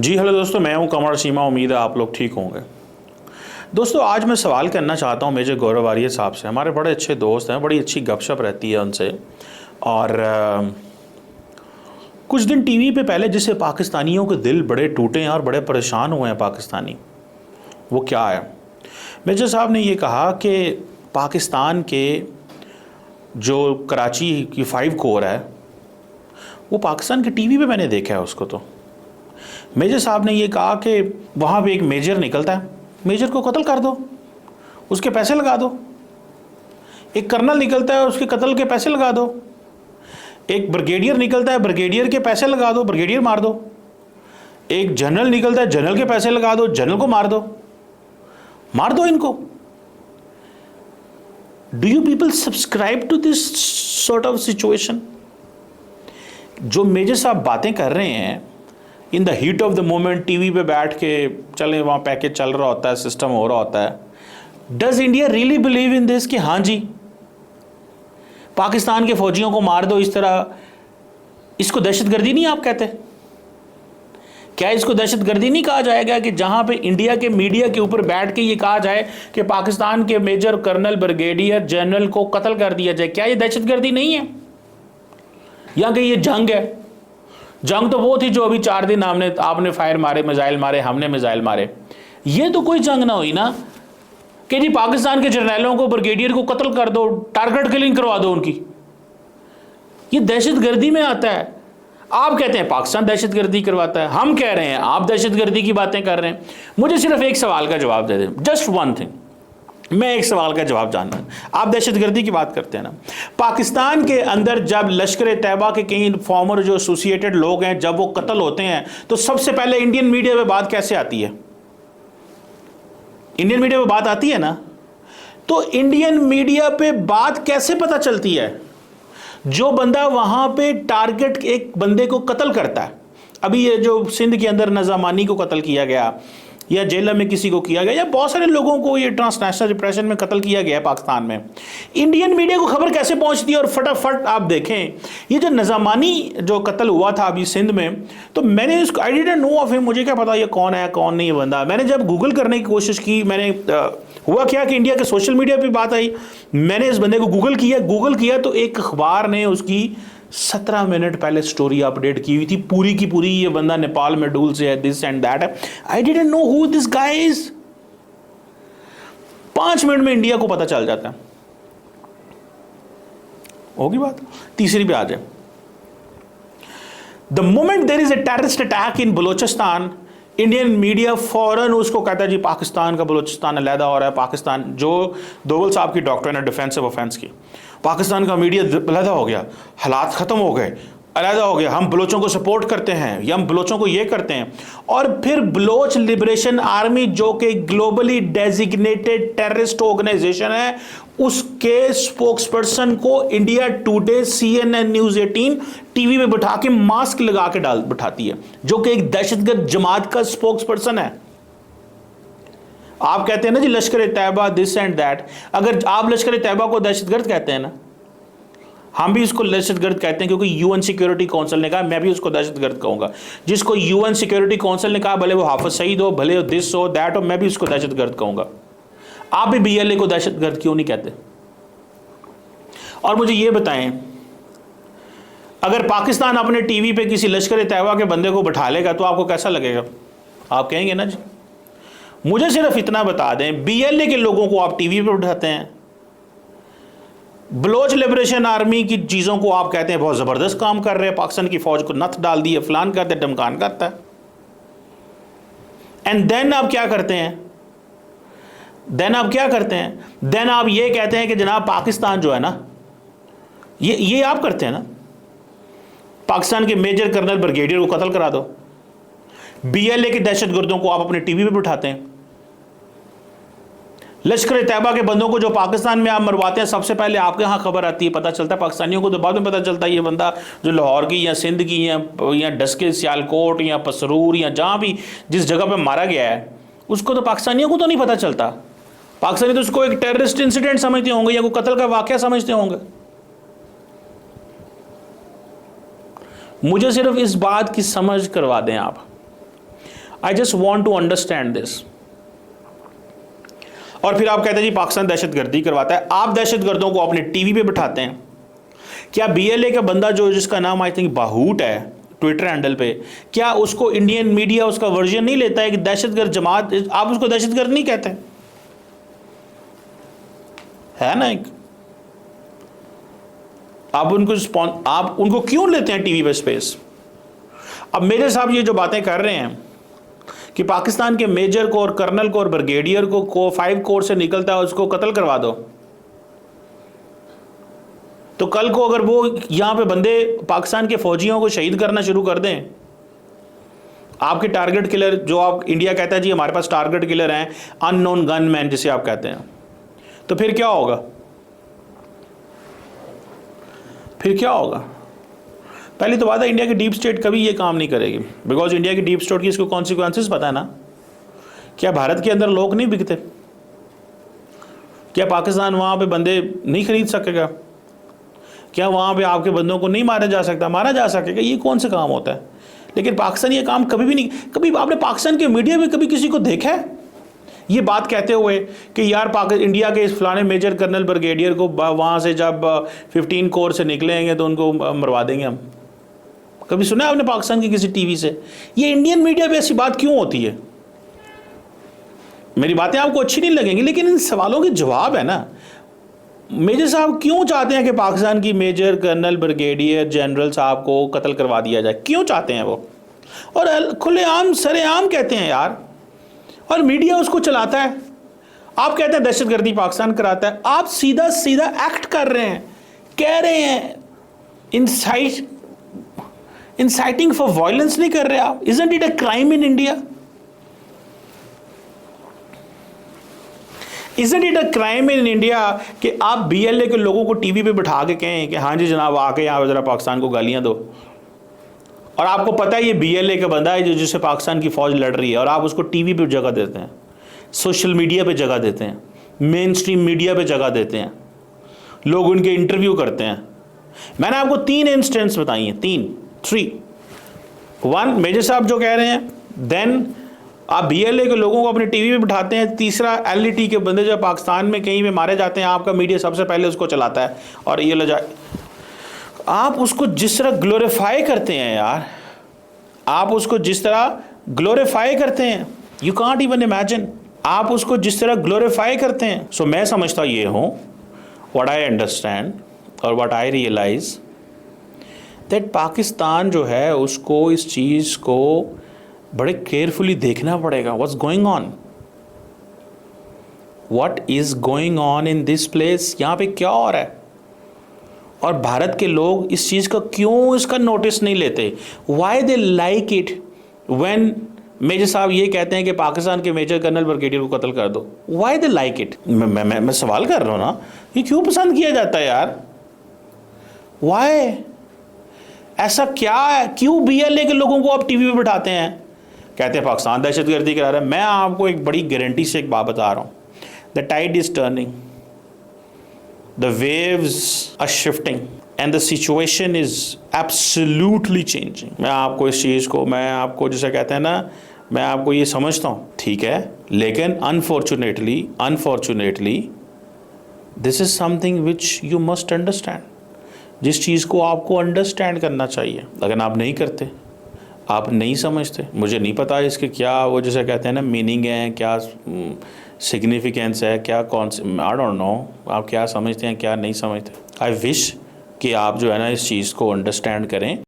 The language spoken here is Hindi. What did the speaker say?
जी हेलो दोस्तों, मैं हूं कमर सीमा। उम्मीद है आप लोग ठीक होंगे। दोस्तों आज मैं सवाल करना चाहता हूं मेजर गौरव आर्य साहब से। हमारे बड़े अच्छे दोस्त हैं, बड़ी अच्छी गपशप रहती है उनसे। और कुछ दिन टीवी पे पहले जिससे पाकिस्तानियों के दिल बड़े टूटे हैं और बड़े परेशान हुए हैं पाकिस्तानी, वो क्या है? मेजर साहब ने ये कहा कि पाकिस्तान के जो कराची की 5 कोर है वो पाकिस्तान के टीवी पे मैंने देखा है उसको। तो मेजर साहब ने ये कहा कि वहाँ पे एक मेजर निकलता है, मेजर को कत्ल कर दो, उसके पैसे लगा दो। एक कर्नल निकलता है, उसके कत्ल के पैसे लगा दो। एक ब्रिगेडियर निकलता है, ब्रिगेडियर के पैसे लगा दो, ब्रिगेडियर मार दो। एक जनरल निकलता है, जनरल के पैसे लगा दो, जनरल को मार दो। मार दो इनको। Do you people subscribe to this sort of situation? जो मेजर साहब बातें कर रहे हैं in the heat of the moment, TV पे बैठ के, चले वहाँ पैकेज चल रहा होता है, सिस्टम हो रहा होता है। Does India really believe in this कि हाँ जी पाकिस्तान के फौजियों को मार दो इस तरह? इसको दहशतगर्दी नहीं आप कहते? क्या इसको दहशतगर्दी नहीं कहा जाएगा कि जहां पे इंडिया के मीडिया के ऊपर बैठ के ये कहा जाए कि पाकिस्तान के मेजर, कर्नल, ब्रिगेडियर, जनरल को कत्ल कर दिया जाए? क्या ये दहशतगर्दी नहीं है? या कि ये जंग है? जंग तो वो थी जो अभी 4 दिन आपने फायर मारे, मिसाइल मारे, हमने मिसाइल मारे। ये तो कोई जंग ना हुई ना कि जी पाकिस्तान के जर्नैलों को, ब्रिगेडियर को कत्ल कर दो, टारगेट किलिंग करवा दो उनकी। ये दहशतगर्दी में आता है। आप कहते हैं पाकिस्तान दहशतगर्दी करवाता है, हम कह रहे हैं आप दहशतगर्दी की बातें कर रहे हैं। मुझे सिर्फ एक सवाल का जवाब दे दें, जस्ट वन थिंग। मैं एक सवाल का जवाब जानना है। आप दहशतगर्दी की बात करते हैं ना, पाकिस्तान के अंदर जब लश्कर तैयबा के कई फॉर्मर जो एसोसिएटेड लोग हैं, जब वो कत्ल होते हैं तो सबसे पहले इंडियन मीडिया पे बात कैसे आती है? इंडियन मीडिया पे बात आती है ना। तो इंडियन मीडिया पे बात कैसे पता चलती है? जो बंदा वहां पे टारगेट एक बंदे को कत्ल करता है, अभी ये जो सिंध के अंदर नज़ामानी को कत्ल किया गया, या जेल में किसी को किया गया, या बहुत सारे लोगों को ये ट्रांसनेशनल रिप्रेशन में कत्ल किया गया है पाकिस्तान में, इंडियन मीडिया को खबर कैसे पहुंचती है? और फटाफट आप देखें ये जो नज़ामानी जो कत्ल हुआ था अभी सिंध में, तो मैंने इसको, I didn't know of him, मुझे क्या पता ये कौन है कौन नहीं है बंदा। मैंने जब गूगल करने की कोशिश की, मैंने हुआ क्या कि इंडिया के सोशल मीडिया पे बात आई, मैंने इस बंदे को गूगल किया तो एक अखबार ने उसकी 17 मिनट पहले स्टोरी अपडेट की हुई थी, पूरी की पूरी ये बंदा नेपाल में डूल से है, दिस एंड दैट है। I didn't know who this guy is. 5 minute में इंडिया को पता चल जाता है। होगी बात। तीसरी पे आ जाए। The moment there is a terrorist attack in Balochistan, Indian media फौरन उसको कहता है जी पाकिस्तान का बलोचिस्तान अलहदा हो रहा है। पाकिस्तान, जो दोवल साहब की डॉक्ट्रिन है डिफेंसिव ऑफेंस की, पाकिस्तान का मीडिया अलहदा हो गया, हालात ख़त्म हो गए, अलहदा हो गया, हम बलोचों को सपोर्ट करते हैं या हम बलोचों को ये करते हैं। और फिर बलोच लिबरेशन आर्मी, जो कि ग्लोबली डेजिग्नेटेड टेररिस्ट ऑर्गेनाइजेशन है, उसके स्पोक्सपर्सन को India today, CNN news 18 TV में बिठा के मास्क लगा के बिठाती है, जो कि एक दहशतगर्द जमात का स्पोक्सपर्सन है। आप कहते हैं ना जी लश्कर तैयबा दिस एंड दैट, अगर आप लश्कर तैयबा को दहशतगर्द कहते हैं ना, हम भी इसको दहशतगर्द कहते हैं क्योंकि यूएन सिक्योरिटी काउंसिल ने कहा, मैं भी उसको दहशतगर्द कहूंगा। जिसको यूएन सिक्योरिटी काउंसिल ने कहा, भले वो हाफिज सईद हो, भले वो दिस हो दैट हो, मैं भी उसको दहशतगर्द कहूंगा। आप भी BLA को दहशतगर्द क्यों नहीं कहते? और मुझे ये बताएं, अगर पाकिस्तान अपने टीवी पे किसी लश्कर तैयबा के बंदे को बैठा लेगा तो आपको कैसा लगेगा? आप कहेंगे ना जी। मुझे सिर्फ इतना बता दें, BLA के लोगों को आप टीवी पे उठाते हैं, बलोच लिबरेशन आर्मी की चीज़ों को आप कहते हैं बहुत ज़बरदस्त काम कर रहे हैं, पाकिस्तान की फौज को नथ डाल दी है, फलान करते हैं, धमकान करता है। एंड देन आप क्या करते हैं? देन आप ये कहते हैं कि जनाब पाकिस्तान जो है ना, ये आप करते हैं ना, पाकिस्तान के मेजर, कर्नल, ब्रिगेडियर को कत्ल करा दो। BLA के दहशतगर्दों को आप अपने टीवी पे बिठाते हैं। लश्कर तैयबा के बंदों को जो पाकिस्तान में आप मरवाते हैं, सबसे पहले आपके यहाँ खबर आती है, पता चलता है। पाकिस्तानियों को तो बाद में पता चलता है ये बंदा जो लाहौर की या सिंध की या डस्के, सियालकोट या पसरूर या जहाँ भी जिस जगह पे मारा गया है, उसको तो पाकिस्तानियों को तो नहीं पता चलता। पाकिस्तानी तो उसको एक टेररिस्ट इंसिडेंट समझते होंगे या कोई कत्ल का वाकया समझते होंगे। मुझे सिर्फ इस बात की समझ करवा दें आप I just want to understand this. और फिर आप कहते हैं जी पाकिस्तान दहशतगर्दी करवाता है, आप दहशतगर्दों को अपने टीवी पे बिठाते हैं। क्या बीएलए का बंदा जो जिसका नाम आई थिंक बाहूट है ट्विटर हैंडल पे, क्या उसको इंडियन मीडिया उसका वर्जन नहीं लेता है कि दहशतगर्द जमात, आप उसको दहशतगर्द नहीं कहते है ना? एक आप उनको क्यों लेते हैं टीवी पे स्पेस? अब मेजर साहब ये जो बातें कर रहे हैं कि पाकिस्तान के मेजर को और कर्नल को और ब्रिगेडियर को 5 कोर से निकलता है उसको कत्ल करवा दो, तो कल को अगर वो यहां पे बंदे पाकिस्तान के फौजियों को शहीद करना शुरू कर दें, आपके टारगेट किलर जो आप इंडिया कहता है जी हमारे पास टारगेट किलर हैं, अननोन गनमैन जिसे आप कहते हैं, तो फिर क्या होगा? फिर क्या होगा? पहली तो बात है इंडिया की डीप स्टेट कभी ये काम नहीं करेगी, बिकॉज इंडिया की डीप स्टेट की इसको कॉन्सिक्वेंसेस पता है ना। क्या भारत के अंदर लोग नहीं बिकते? क्या पाकिस्तान वहां पे बंदे नहीं खरीद सकेगा? क्या वहां पे आपके बंदों को नहीं मारा जा सकता? मारा जा सकेगा। ये कौन सा काम होता है? लेकिन पाकिस्तान ये काम कभी भी नहीं, कभी आपने पाकिस्तान के मीडिया में कभी किसी को देखा है ये बात कहते हुए कि यार इंडिया के इस फलाने मेजर कर्नल ब्रिगेडियर को वहां से जब 15 कोर से निकलेंगे तो उनको मरवा देंगे हम? कभी सुना है आपने पाकिस्तान की किसी टीवी से? ये इंडियन मीडिया पे ऐसी बात क्यों होती है? मेरी बातें आपको अच्छी नहीं लगेंगी, लेकिन इन सवालों के जवाब है ना। मेजर साहब क्यों चाहते हैं कि पाकिस्तान की मेजर कर्नल ब्रिगेडियर जनरल साहब को कत्ल करवा दिया जाए? क्यों चाहते हैं वो? और खुलेआम सरेआम कहते हैं यार, और मीडिया उसको चलाता है। आप कहते हैं दहशतगर्दी पाकिस्तान कराता है, आप सीधा सीधा एक्ट कर रहे हैं, कह रहे हैं इंसाइटिंग फॉर वायलेंस नहीं कर रहे आप? Isn't it a crime in India? Isn't it a crime in India कि आप बीएलए के लोगों को टीवी पे बिठा के कहें कि हाँ जी जनाब आके यहाँ जरा पाकिस्तान को गालियां दो, और आपको पता है ये बीएलए का बंदा है जो जिससे पाकिस्तान की फौज लड़ रही है, और आप उसको टीवी पे जगह देते हैं, सोशल मीडिया पे जगह देते हैं, मेन स्ट्रीम मीडिया पे जगह देते हैं, लोग उनके इंटरव्यू करते हैं। मैंने आपको 3 इंस्टेंस बताई हैं, 3 1 मेजर साहब जो कह रहे हैं, देन आप बीएलए के लोगों को अपने टीवी पे बिठाते हैं, तीसरा एलईटी के बंदे जो पाकिस्तान में कहीं पे मारे जाते हैं आपका मीडिया सबसे पहले उसको चलाता है, और ये लजा आप उसको जिस तरह ग्लोरीफाई करते हैं यार, आप उसको जिस तरह ग्लोरीफाई करते हैं, यू कांट इवन इमेजिन, आप उसको जिस तरह ग्लोरीफाई करते हैं। सो मैं समझता ये हूँ, व्हाट आई अंडरस्टैंड और what I realise that Pakistan जो है उसको इस चीज़ को बड़े केयरफुली देखना पड़ेगा। What's going on, what is going on in this place, यहाँ पे क्या हो रहा है, और भारत के लोग इस चीज़ का क्यों इसका नोटिस नहीं लेते? Why they like it when major साहब ये कहते हैं कि पाकिस्तान के मेजर कर्नल ब्रिगेडियर को कत्ल कर दो? Y they like it? मैं सवाल कर रहा हूँ ना, ये क्यों पसंद किया जाता है यार? वाई? ऐसा क्या है? क्यों बीएलए के लोगों को आप टीवी पे बिठाते हैं, कहते हैं पाकिस्तान दहशतगर्दी करा रहा है? मैं आपको एक बड़ी गारंटी से एक बात बता रहा हूँ, the tide is turning, the waves are shifting and the situation is absolutely changing। मैं आपको इस चीज़ को, मैं आपको जैसे कहते हैं ना, मैं आपको ये समझता हूँ, ठीक है, लेकिन unfortunately this is something which you must understand, जिस चीज़ को आपको अंडरस्टैंड करना चाहिए। अगर आप नहीं करते, आप नहीं समझते, मुझे नहीं पता इसके क्या वो जैसे कहते हैं ना मीनिंग है, क्या सिग्निफिकेंस है, क्या कौन से, आई डोंट नो आप क्या समझते हैं क्या नहीं समझते। आई विश कि आप जो है ना इस चीज़ को अंडरस्टैंड करें।